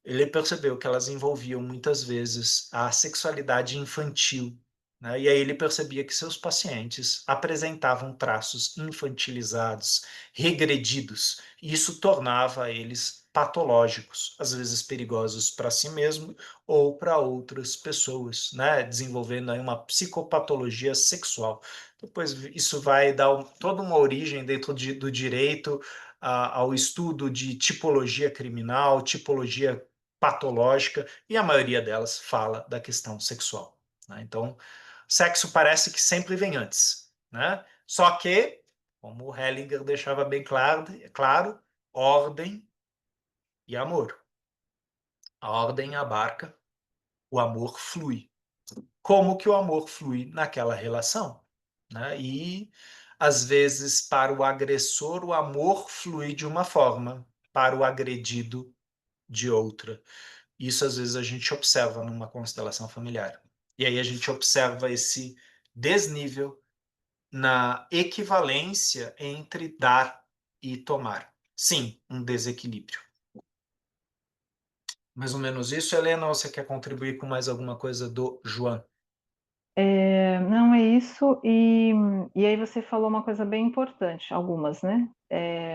ele percebeu que elas envolviam muitas vezes a sexualidade infantil, né? E aí ele percebia que seus pacientes apresentavam traços infantilizados, regredidos, e isso tornava eles patológicos, às vezes perigosos para si mesmo ou para outras pessoas, né? Desenvolvendo aí uma psicopatologia sexual. Depois isso vai dar toda uma origem dentro do direito ao estudo de tipologia criminal, tipologia patológica, e a maioria delas fala da questão sexual. Né? Então, sexo parece que sempre vem antes. Né? Só que, como o Hellinger deixava bem claro, ordem e amor. A ordem abarca, o amor flui. Como que o amor flui naquela relação? Né? E, às vezes, para o agressor, o amor flui de uma forma, para o agredido, de outra. Isso às vezes a gente observa numa constelação familiar. E aí a gente observa esse desnível na equivalência entre dar e tomar. Sim, um desequilíbrio. Mais ou menos isso, Helena, ou você quer contribuir com mais alguma coisa do João? Não é isso, e aí você falou uma coisa bem importante, algumas, né?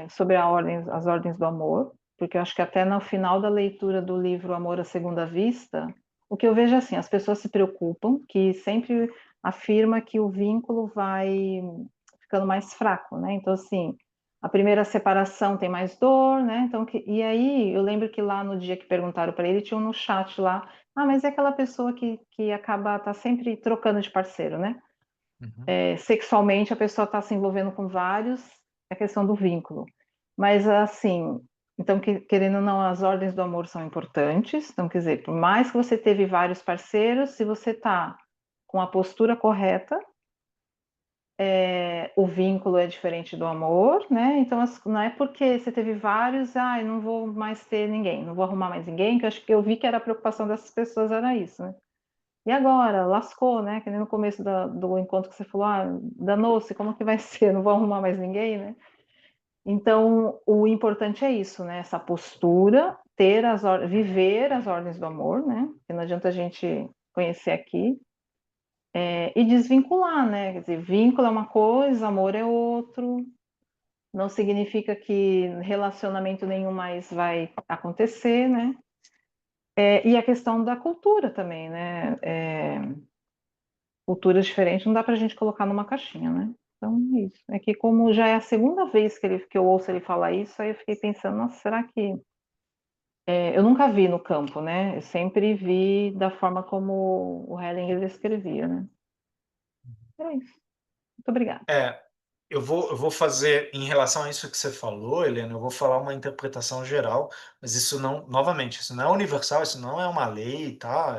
Sobre as ordens do amor, porque eu acho que até no final da leitura do livro Amor à Segunda Vista, o que eu vejo é assim, as pessoas se preocupam, que sempre afirma que o vínculo vai ficando mais fraco, né? Então, assim, a primeira separação tem mais dor, né? Então, e aí eu lembro que lá no dia que perguntaram para ele, tinha um no chat lá, mas é aquela pessoa que acaba tá sempre trocando de parceiro, né? Uhum. Sexualmente a pessoa está se envolvendo com vários, é questão do vínculo. Mas assim, então querendo ou não, as ordens do amor são importantes. Então, quer dizer, por mais que você teve vários parceiros, se você está com a postura correta, o vínculo é diferente do amor, né? Então, não é porque você teve vários, eu não vou mais ter ninguém, não vou arrumar mais ninguém, que eu acho que eu vi que era a preocupação dessas pessoas, era isso, né? E agora? Lascou, né? Que nem no começo do encontro que você falou, danou-se, como que vai ser? Não vou arrumar mais ninguém, né? Então, o importante é isso, né? Essa postura, viver as ordens do amor, né? Porque não adianta a gente conhecer aqui, e desvincular, né? Quer dizer, vínculo é uma coisa, amor é outro. Não significa que relacionamento nenhum mais vai acontecer, né? E a questão da cultura também, né? Culturas diferentes não dá para a gente colocar numa caixinha, né? Então, é isso. É que como já é a segunda vez que eu ouço ele falar isso, aí eu fiquei pensando, nossa, será que... eu nunca vi no campo, né? Eu sempre vi da forma como o Hellinger escrevia, né? Era isso. Muito obrigada. Eu vou fazer, em relação a isso que você falou, Helena, eu vou falar uma interpretação geral, mas isso não, novamente, isso não é universal, isso não é uma lei, tá?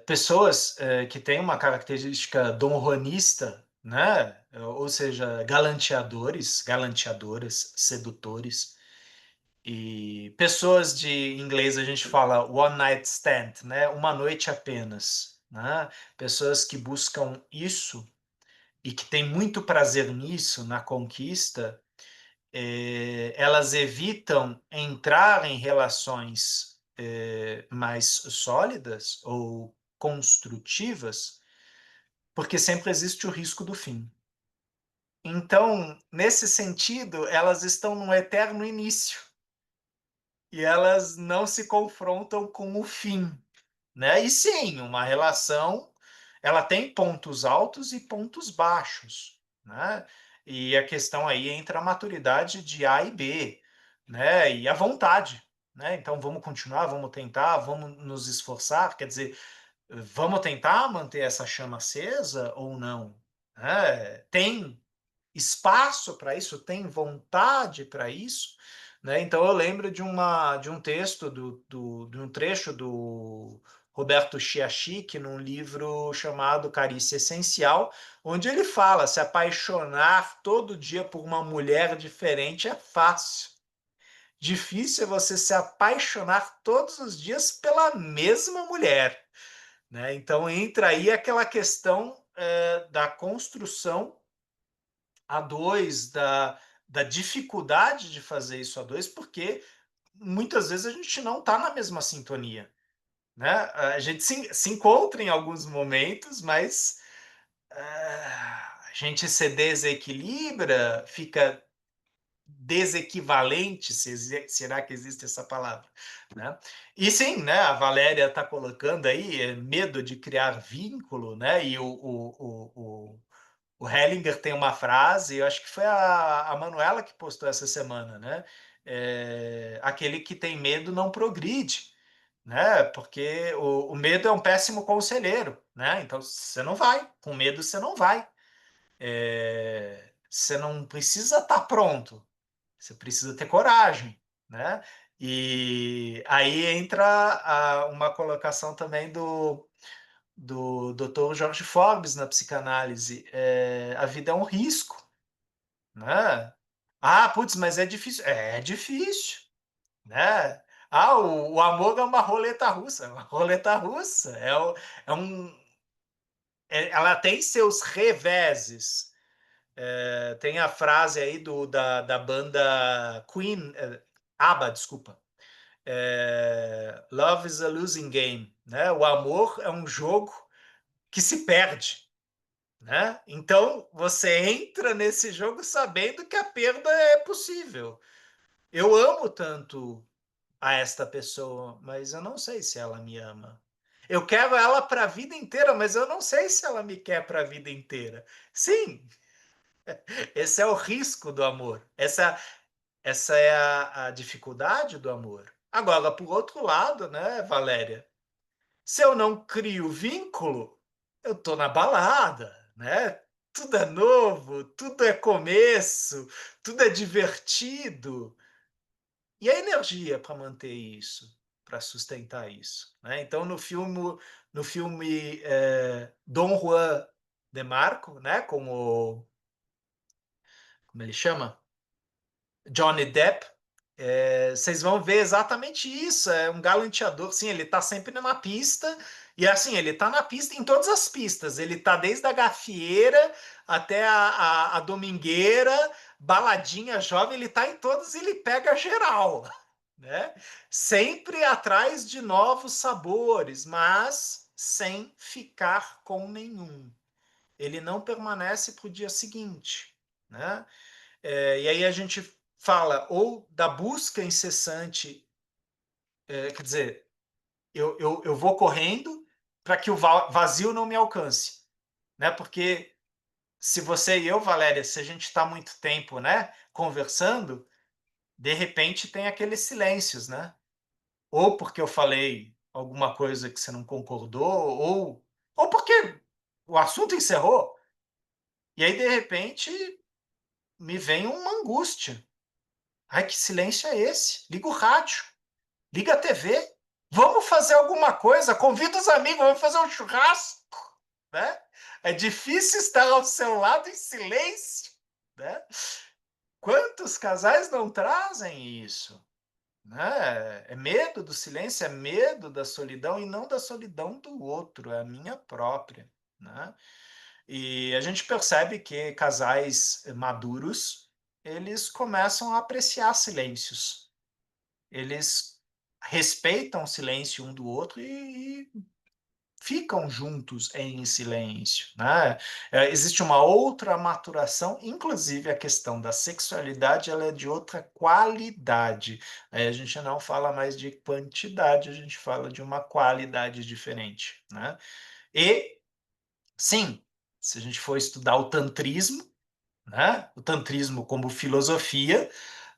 Pessoas que têm uma característica dom-juanista, né? Ou seja, galanteadores, galanteadoras, sedutores, e pessoas de em inglês a gente fala one night stand, né? Uma noite apenas, né? Pessoas que buscam isso e que têm muito prazer nisso, na conquista, elas evitam entrar em relações mais sólidas ou construtivas, porque sempre existe o risco do fim. Então, nesse sentido, elas estão num eterno início e elas não se confrontam com o fim, né? E sim, uma relação, ela tem pontos altos e pontos baixos, né? E a questão aí entra a maturidade de A e B, né? E a vontade, né? Então vamos continuar, vamos tentar, vamos nos esforçar, quer dizer, vamos tentar manter essa chama acesa ou não, né? Tem espaço para isso, tem vontade para isso, né? Então eu lembro de um texto de um trecho do Roberto Chiachik num livro chamado Carícia Essencial, onde ele fala: se apaixonar todo dia por uma mulher diferente é fácil. Difícil é você se apaixonar todos os dias pela mesma mulher, né? Então entra aí aquela questão da construção a dois, da dificuldade de fazer isso a dois, porque muitas vezes a gente não está na mesma sintonia, né? A gente se encontra em alguns momentos, mas a gente se desequilibra, fica desequivalente, será que existe essa palavra, né? E sim, né? A Valéria está colocando aí medo de criar vínculo, né? E o Hellinger tem uma frase, eu acho que foi a Manuela que postou essa semana, né? Aquele que tem medo não progride, né? Porque o medo é um péssimo conselheiro, né? Então você não vai, com medo você não vai. Você não precisa estar pronto, você precisa ter coragem, né? E aí entra uma colocação também do Dr. George Forbes na psicanálise. A vida é um risco, né? Ah, putz, mas é difícil. É difícil, né? Ah, o amor é uma roleta russa. Uma roleta russa é um, ela tem seus reveses. Tem a frase aí da banda Queen, ABBA, desculpa. Love is a losing game, né? O amor é um jogo que se perde, né? Então, você entra nesse jogo sabendo que a perda é possível. Eu amo tanto a esta pessoa, mas eu não sei se ela me ama. Eu quero ela para a vida inteira, mas eu não sei se ela me quer para a vida inteira. Sim, esse é o risco do amor. Essa é a dificuldade do amor. Agora, por outro lado, né, Valéria? Se eu não crio vínculo, eu tô na balada, né? Tudo é novo, tudo é começo, tudo é divertido. E a energia para manter isso, para sustentar isso, né? Então, no filme Dom Juan de Marco, né? Como ele chama? Johnny Depp, vocês vão ver exatamente isso. É um galanteador, sim, ele tá sempre numa pista, e assim, ele tá na pista em todas as pistas. Ele tá desde a gafieira até a domingueira, baladinha jovem, ele tá em todas e ele pega geral, né? Sempre atrás de novos sabores, mas sem ficar com nenhum. Ele não permanece para o dia seguinte, né? E aí a gente fala ou da busca incessante, quer dizer, eu vou correndo para que o vazio não me alcance, né? Porque se você e eu, Valéria, se a gente está muito tempo, né, conversando, de repente tem aqueles silêncios, né? Ou porque eu falei alguma coisa que você não concordou, ou porque o assunto encerrou. E aí, de repente, me vem uma angústia. Ai, que silêncio é esse? Liga o rádio, liga a TV. Vamos fazer alguma coisa, convida os amigos, vamos fazer um churrasco, né? É difícil estar ao seu lado em silêncio, né? Quantos casais não trazem isso? Né? É medo do silêncio, é medo da solidão e não da solidão do outro, é a minha própria, né? E a gente percebe que casais maduros, eles começam a apreciar silêncios. Eles respeitam o silêncio um do outro e ficam juntos em silêncio, né? Existe uma outra maturação, inclusive a questão da sexualidade, ela é de outra qualidade. Aí a gente não fala mais de quantidade, a gente fala de uma qualidade diferente, né? E sim, se a gente for estudar o tantrismo, né? O tantrismo como filosofia,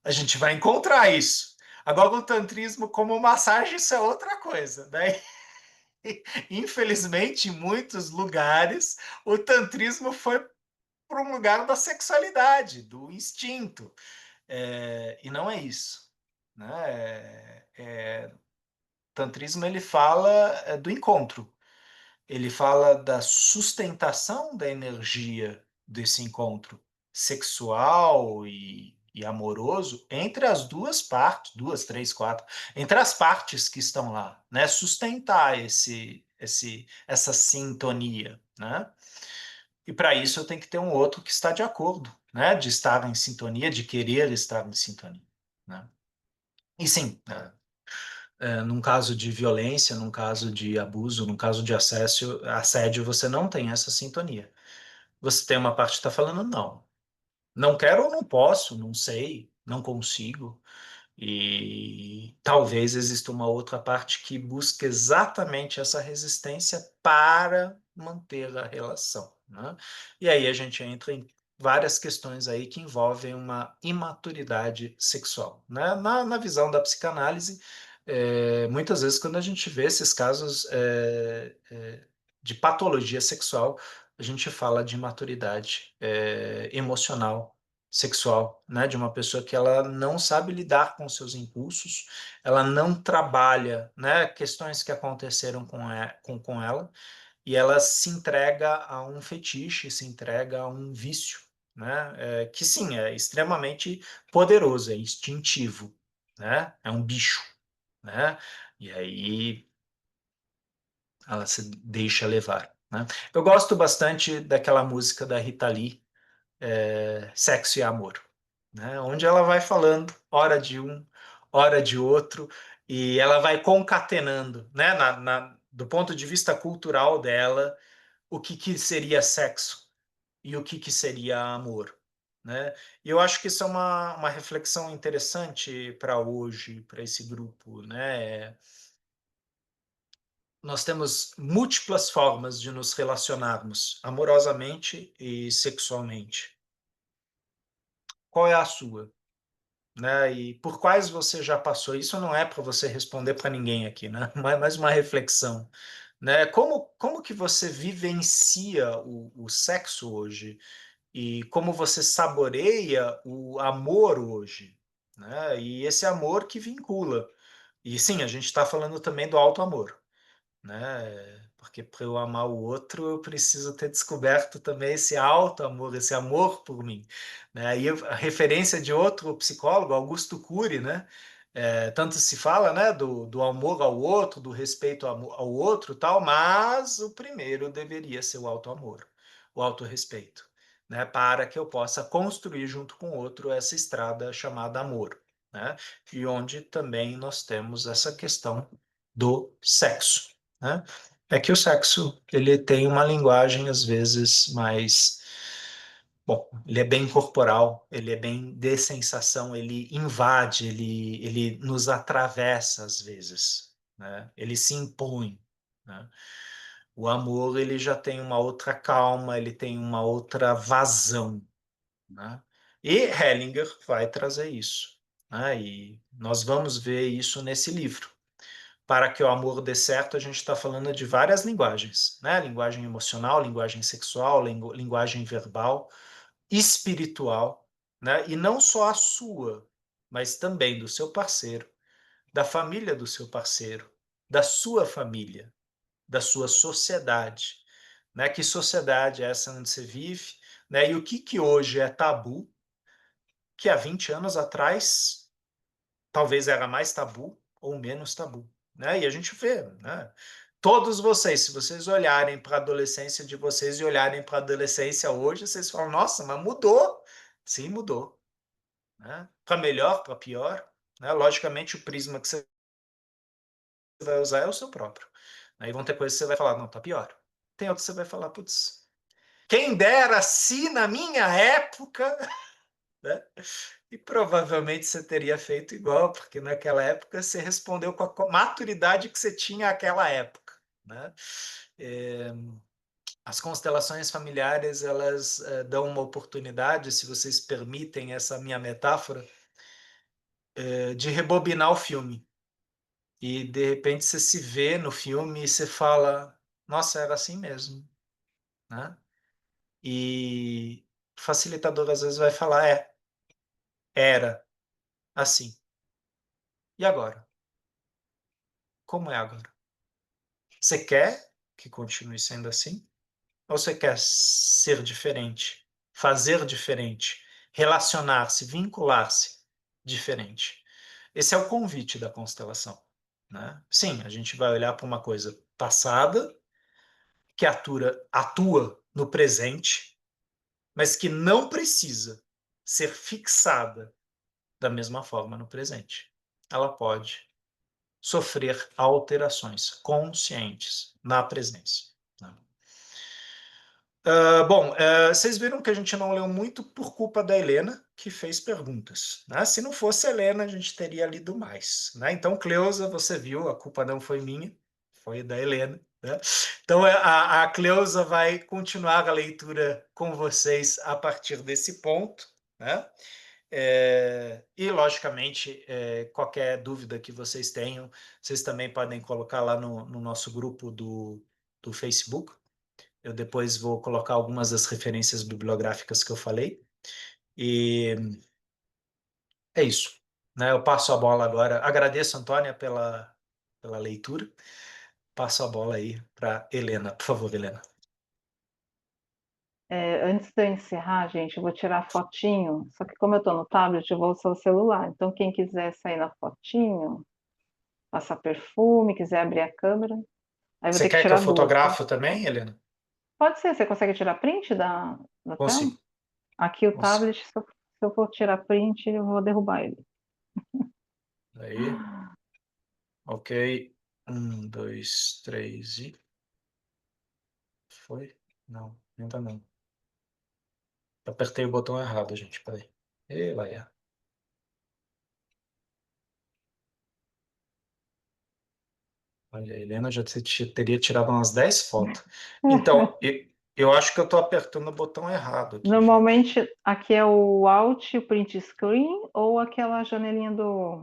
a gente vai encontrar isso. Agora, o tantrismo como massagem, isso é outra coisa, né? Infelizmente, em muitos lugares, o tantrismo foi para um lugar da sexualidade, do instinto. E não é isso. Né? O tantrismo ele fala do encontro. Ele fala da sustentação da energia desse encontro sexual e amoroso entre as duas partes, duas, três, quatro, entre as partes que estão lá, né? Sustentar essa sintonia, né? E para isso eu tenho que ter um outro que está de acordo, né? De estar em sintonia, de querer estar em sintonia, né? E sim, num caso de violência, num caso de abuso, num caso de assédio, você não tem essa sintonia. Você tem uma parte que está falando, não. Não quero ou não posso, não sei, não consigo. E talvez exista uma outra parte que busque exatamente essa resistência para manter a relação, né? E aí a gente entra em várias questões aí que envolvem uma imaturidade sexual, né? Na visão da psicanálise, muitas vezes quando a gente vê esses casos de patologia sexual, a gente fala de imaturidade emocional sexual, né, de uma pessoa que ela não sabe lidar com seus impulsos, ela não trabalha, né, questões que aconteceram com ela, e ela se entrega a um fetiche, se entrega a um vício, né, que sim, é extremamente poderoso, é instintivo, né, é um bicho, né, e aí ela se deixa levar, né. Eu gosto bastante daquela música da Rita Lee, Sexo e Amor, né? Onde ela vai falando hora de um, hora de outro, e ela vai concatenando, né? Do ponto de vista cultural dela, o que seria sexo e o que seria amor, né? E eu acho que isso é uma reflexão interessante para hoje, para esse grupo, né? Nós temos múltiplas formas de nos relacionarmos amorosamente e sexualmente. Qual é a sua? Né? E por quais você já passou? Isso não é para você responder para ninguém aqui, né? Mas mais uma reflexão, né? Como que você vivencia o sexo hoje e como você saboreia o amor hoje, né? E esse amor que vincula. E sim, a gente está falando também do alto amor, né? Porque para eu amar o outro, eu preciso ter descoberto também esse alto amor, esse amor por mim, né? Aí a referência de outro psicólogo, Augusto Cury, né? Tanto se fala, né, do amor ao outro, do respeito ao outro, tal, mas o primeiro deveria ser o alto amor, o alto respeito, né? Para que eu possa construir junto com o outro essa estrada chamada amor, né? E onde também nós temos essa questão do sexo, né? É que o sexo ele tem uma linguagem às vezes mais, bom, ele é bem corporal, ele é bem de sensação, ele invade, ele nos atravessa às vezes, né? Ele se impõe, né? O amor ele já tem uma outra calma, ele tem uma outra vazão, né? E Hellinger vai trazer isso, né? E nós vamos ver isso nesse livro. Para que o amor dê certo, a gente está falando de várias linguagens, né? Linguagem emocional, linguagem sexual, linguagem verbal, espiritual, né? E não só a sua, mas também do seu parceiro, da família do seu parceiro, da sua família, da sua sociedade, né? Que sociedade é essa onde você vive, né? E o que hoje é tabu, que há 20 anos atrás talvez era mais tabu ou menos tabu, né? E a gente vê, né? Todos vocês, se vocês olharem para a adolescência de vocês e olharem para a adolescência hoje, vocês falam, nossa, mas mudou. Sim, mudou, né? Para melhor, para pior, né? Logicamente, o prisma que você vai usar é o seu próprio. Aí vão ter coisas que você vai falar, não, tá pior. Tem outras que você vai falar, putz, quem dera se na minha época, né? E provavelmente você teria feito igual, porque naquela época você respondeu com a maturidade que você tinha naquela época, né? É, as constelações familiares, elas dão uma oportunidade, se vocês permitem essa minha metáfora, de rebobinar o filme. E, de repente, você se vê no filme e você fala, nossa, era assim mesmo, né? E o facilitador, às vezes, vai falar, era assim. E agora? Como é agora? Você quer que continue sendo assim? Ou você quer ser diferente, fazer diferente, relacionar-se, vincular-se diferente? Esse é o convite da constelação, né? Sim, a gente vai olhar para uma coisa passada, que atua no presente, mas que não precisa ser fixada da mesma forma no presente. Ela pode sofrer alterações conscientes na presença, né? Bom, vocês viram que a gente não leu muito por culpa da Helena, que fez perguntas, né? Se não fosse a Helena, a gente teria lido mais, né? Então, Cleusa, você viu, a culpa não foi minha, foi da Helena, né? Então, a Cleusa vai continuar a leitura com vocês a partir desse ponto, né? E, logicamente, qualquer dúvida que vocês tenham, vocês também podem colocar lá no nosso grupo do Facebook. Eu depois vou colocar algumas das referências bibliográficas que eu falei. E é isso, né? Eu passo a bola agora. Agradeço, Antônia, pela leitura. Passo a bola aí para Helena. Por favor, Helena. Antes de eu encerrar, gente, eu vou tirar fotinho, só que como eu estou no tablet, eu vou usar o celular. Então, quem quiser sair na fotinho, passar perfume, quiser abrir a câmera, aí eu vou Você ter que quer que eu tirar duas, tá? fotografo também, Helena? Pode ser, você consegue tirar print da tela? Consigo, Aqui o consigo. tablet, se eu for tirar print, eu vou derrubar ele. Aí, ok. 1, 2, 3 e... Foi. Não, ainda não. Apertei o botão errado, gente. Peraí. E lá é. Olha, a Helena já teria tirado umas 10 fotos. Então, eu acho que eu estou apertando o botão errado aqui, gente. Normalmente, aqui é o Alt, o Print Screen, ou aquela janelinha do...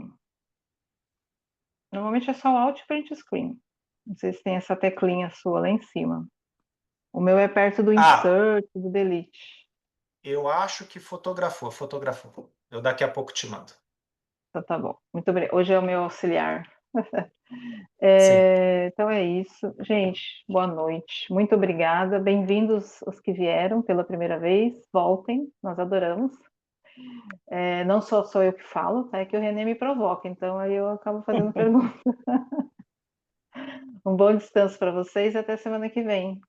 Normalmente é só o Alt e Print Screen. Não sei se tem essa teclinha sua lá em cima. O meu é perto do Ah, Insert, do Delete. eu acho que fotografou. Eu daqui a pouco te mando. Então tá bom. Muito obrigada. Hoje é o meu auxiliar. Sim. Então é isso. Gente, boa noite. Muito obrigada. Bem-vindos os que vieram pela primeira vez. Voltem, nós adoramos. Não sou eu que falo, tá? É que o Renê me provoca, então aí eu acabo fazendo pergunta. Um bom descanso para vocês e até semana que vem.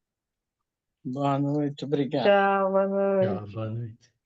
Boa noite, obrigado. Tchau, boa noite. Tchau, boa noite.